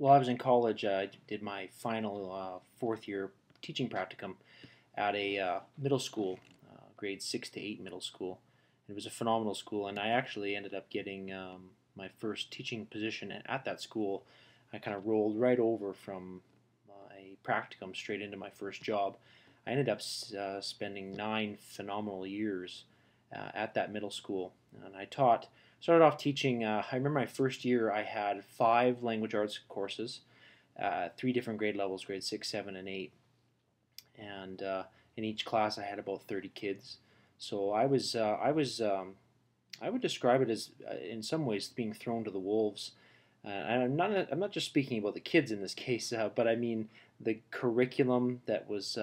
While I was in college, I did my final fourth year teaching practicum at a middle school, grade 6 to 8 middle school. It was a phenomenal school, and I actually ended up getting my first teaching position at that school. I kind of rolled right over from my practicum straight into my first job. I ended up spending 9 phenomenal years at that middle school, and started off teaching. I remember my first year I had 5 language arts courses, 3 different grade levels, grade 6, 7, and 8. And in each class I had about 30 kids. So I would describe it as, in some ways, being thrown to the wolves. And I'm not just speaking about the kids in this case, but I mean the curriculum that was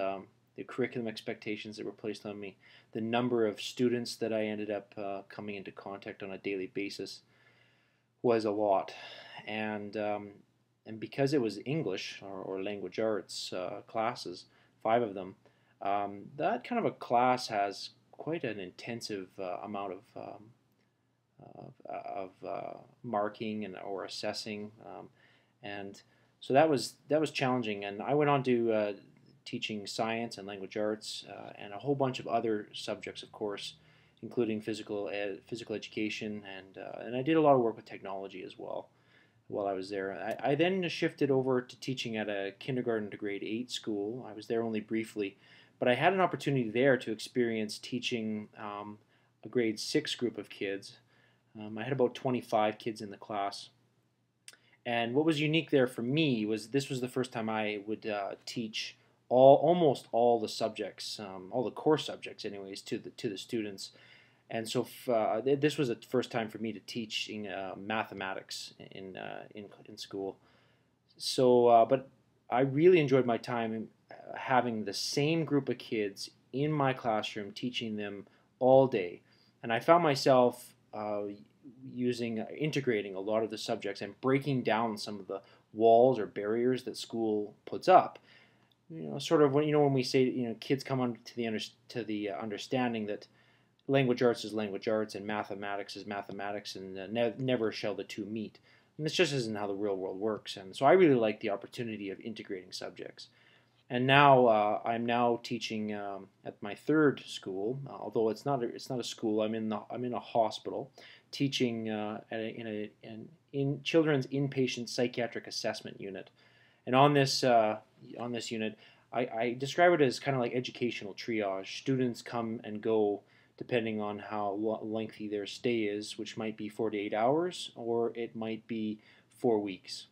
the curriculum expectations that were placed on me, the number of students that I ended up coming into contact on a daily basis was a lot, and because it was English or language arts classes, 5 of them, that kind of a class has quite an intensive amount of marking and or assessing, and so that was challenging. And I went on to teaching science and language arts and a whole bunch of other subjects, of course, including physical education, and I did a lot of work with technology as well while I was there. I then shifted over to teaching at a kindergarten to grade 8 school. I was there only briefly, but I had an opportunity there to experience teaching a grade 6 group of kids. I had about 25 kids in the class. And what was unique there for me was this was the first time I would teach almost all the subjects, all the core subjects, anyways, to the students. And so this was the first time for me to teaching mathematics in school. So, but I really enjoyed my time having the same group of kids in my classroom, teaching them all day, and I found myself integrating a lot of the subjects and breaking down some of the walls or barriers that school puts up. Sort of when we say kids come on to the understanding that language arts is language arts and mathematics is mathematics, and never shall the two meet. And this just isn't how the real world works. And so I really like the opportunity of integrating subjects. And now I'm now teaching at my third school, although it's not a school. I'm in a hospital, teaching in children's inpatient psychiatric assessment unit. And on this unit, I describe it as kind of like educational triage. Students come and go depending on how lengthy their stay is, which might be 4 to 8 hours, or it might be 4 weeks.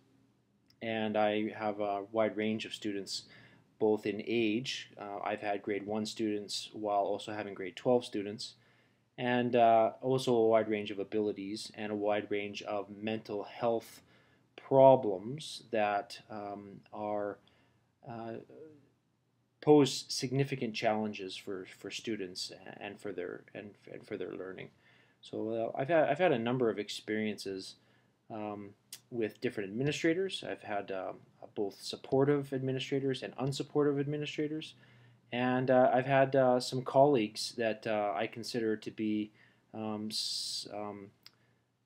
And I have a wide range of students, both in age. I've had grade 1 students while also having grade 12 students, and also a wide range of abilities and a wide range of mental health problems that are pose significant challenges for students and for their learning. So I've had a number of experiences with different administrators. I've had both supportive administrators and unsupportive administrators, and I've had some colleagues that I consider to be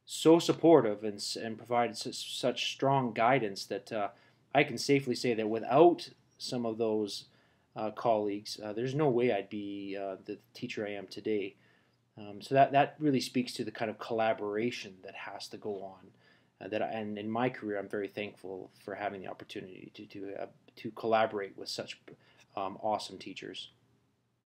so supportive and provide such strong guidance that I can safely say that without some of those colleagues, there's no way I'd be the teacher I am today. So that really speaks to the kind of collaboration that has to go on. And in my career, I'm very thankful for having the opportunity to collaborate with such awesome teachers.